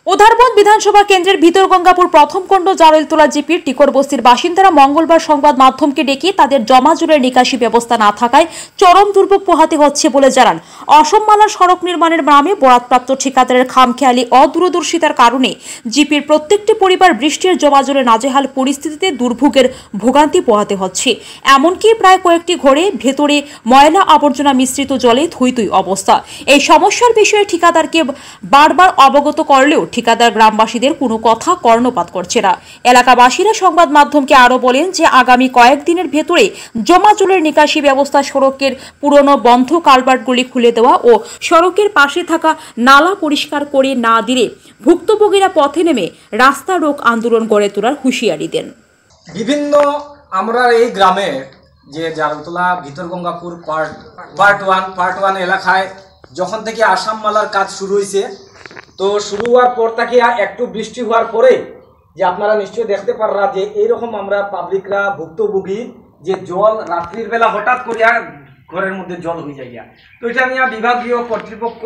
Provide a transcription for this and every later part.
উধারবন্দ বিধানসভা কেন্দ্রের ভিতরগঙ্গাপুর প্রথম খণ্ড জারৈলতলা জিপির টিকর বস্তির বাসিন্দারা মঙ্গলবার সংবাদ মাধ্যমকে ডেকে তাদের জমা জলের নিকাশি ব্যবস্থা না থাকায় চরম দুর্ভোগ পোহাতে হচ্ছে বলে জানান। অসমমালা সড়ক নির্মাণের নামে বরাদপ্রাপ্ত ঠিকাদারের খামখেয়ালি অদূরদর্শিতার কারণে জিপির প্রত্যেকটি পরিবার বৃষ্টির জমা জলে নাজেহাল পরিস্থিতিতে দুর্ভোগের ভোগান্তি পোহাতে হচ্ছে। এমনকি প্রায় কয়েকটি ঘরে ভেতরে ময়লা আবর্জনা মিশ্রিত জলে থই থই অবস্থা। এই সমস্যার বিষয়ে ঠিকাদারকে বারবার অবগত করলেও ঠিকাদার গ্রামবাসীদের কোনো কথা কর্ণপাত করছে না। এলাকাবাসীরা সংবাদ মাধ্যমকে আরও বলেন যে আগামী কয়েকদিনের ভেতরে জমা জলের নিকাশি ব্যবস্থা, সড়কের পুরনো বন্ধ কালভার্টগুলি খুলে দেওয়া ও সড়কের পাশে থাকা নালা পরিষ্কার করে না দিলে ভুক্তভোগীরা পথে নেমে রাস্তা রোক আন্দোলন গড়ে তোলার হুঁশিয়ারি দেন। বিভিন্ন আমরা এই গ্রামের যে জারৈলতলা ভিতরগঙ্গাপুর পার্ট ওয়ান এলাকায় যখন থেকে আসাম মালার কাজ শুরু হয়েছে, তো শুরু হওয়ার পর থেকে একটু বৃষ্টি হওয়ার পরে যে আপনারা নিশ্চয়ই দেখতে পাররা যে এইরকম আমরা পাবলিকরা ভুক্তভোগী যে জল রাত্রির বেলা হঠাৎ করিয়া ঘরের মধ্যে জল হয়ে যায়। তো এটা নিয়ে বিভাগীয় কর্তৃপক্ষ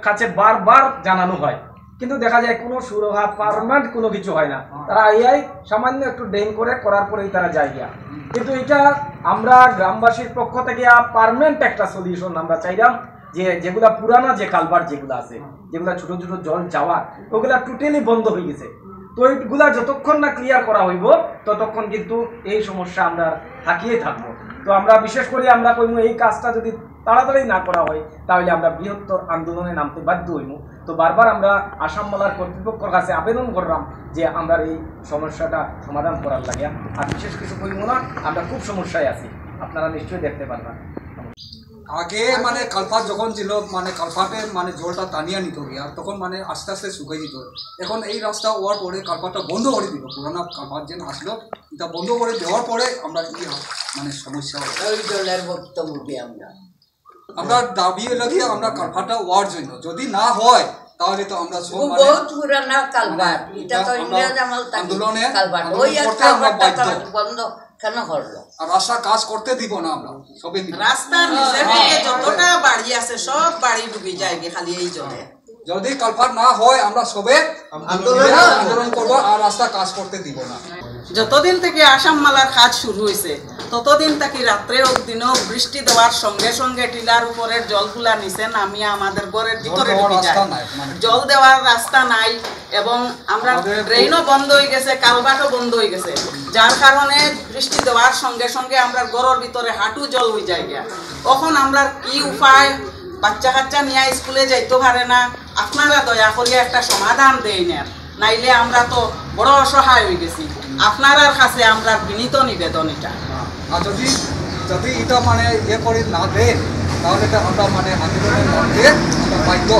কাছে বারবার জানানো হয়, কিন্তু দেখা যায় কোনো সুরাহা পারমানেন্ট কোনো কিছু হয় না। তারা এই সামান্য একটু ড্রেন করার পরেই তারা যায় গিয়া। কিন্তু এটা আমরা গ্রামবাসীর পক্ষ থেকে পারমানেন্ট একটা সলিউশন আমরা চাইলাম, যে যেগুলা পুরানা যে কালভার্ট যেগুলো আছে, যেগুলা ছোট ছোট জল যাওয়ার, ওগুলা টোটালি বন্ধ হয়ে গেছে। তো এইগুলা যতক্ষণ না ক্লিয়ার করা হইব ততক্ষণ কিন্তু এই সমস্যা আমরা থাকিয়ে থাকবো। তো আমরা বিশেষ করে আমরা কইমু এই কাজটা যদি তাড়াতাড়ি না করা হয় তাহলে আমরা বৃহত্তর আন্দোলনে নামতে বাধ্য হইমু। তো বারবার আমরা আসাম মালার কর্তৃপক্ষের কাছে আবেদন করলাম যে আমরা এই সমস্যাটা সমাধান করার লাগে। আর বিশেষ কিছু কইমু না, আমরা খুব সমস্যায় আছি, আপনারা নিশ্চয়ই দেখতে পারবেন। আগে মানে কালভার্ট যখন ছিল, মানে কালভার্টে মানে জলটা টানিয়ে নিত গিয়া, তখন মানে আস্তে আস্তে শুকাই দিত। এখন এই রাস্তা হওয়ার পরে কালভার্টটা বন্ধ করে দিল, পুরানা কালভার্ট যেন আসলো এটা বন্ধ করে দেওয়ার পরে আমরা কি মানে সমস্যা আমরা দাবি হলো কি আমরা কালভার্টটা হওয়ার জন্য, যদি না হয় তাহলে তো আমরা সব আন্দোলনে আর রাস্তা কাজ করতে দিব না। আমরা সবে রাস্তার যতটা বাড়ি আছে সব বাড়ি ডুবে যায় খালি এই জলে। যদি কালভার্ট না হয় আমরা সবে আন্দোলন করবো আর রাস্তা কাজ করতে দিব না। যতদিন থেকে আসাম মালার কাজ শুরু হয়েছে ততদিন থেকে রাত্রেও দিনও বৃষ্টি দেওয়ার সঙ্গে সঙ্গে টিলার উপরের জলগুলা নিচে নামিয়ে আমাদের ঘরের ভিতরে ঢুকে যায়। জল দেওয়ার রাস্তা নাই এবং আমরা ড্রেনও বন্ধ হয়ে গেছে, কালভার্টও বন্ধ হয়ে গেছে, যার কারণে বৃষ্টি দেওয়ার সঙ্গে সঙ্গে আমরা ঘরের ভিতরে হাঁটু জল হয়ে যায়। তখন আমরা কি উপায়, বাচ্চা কাচ্চা নিয়ে স্কুলে যাইতে পারে না, আপনারা দয়া করিয়া একটা সমাধান দেই না, নাইলে আমরা তো বড় অসহায় হয়ে গেছি। আপনার কাছে আমরা বিনীত নিবেদন এটা। আর যদি এটা মানে ইয়ে করে না দেন তাহলে আমরা মানে আন্দোলনের মধ্যে বাধ্য।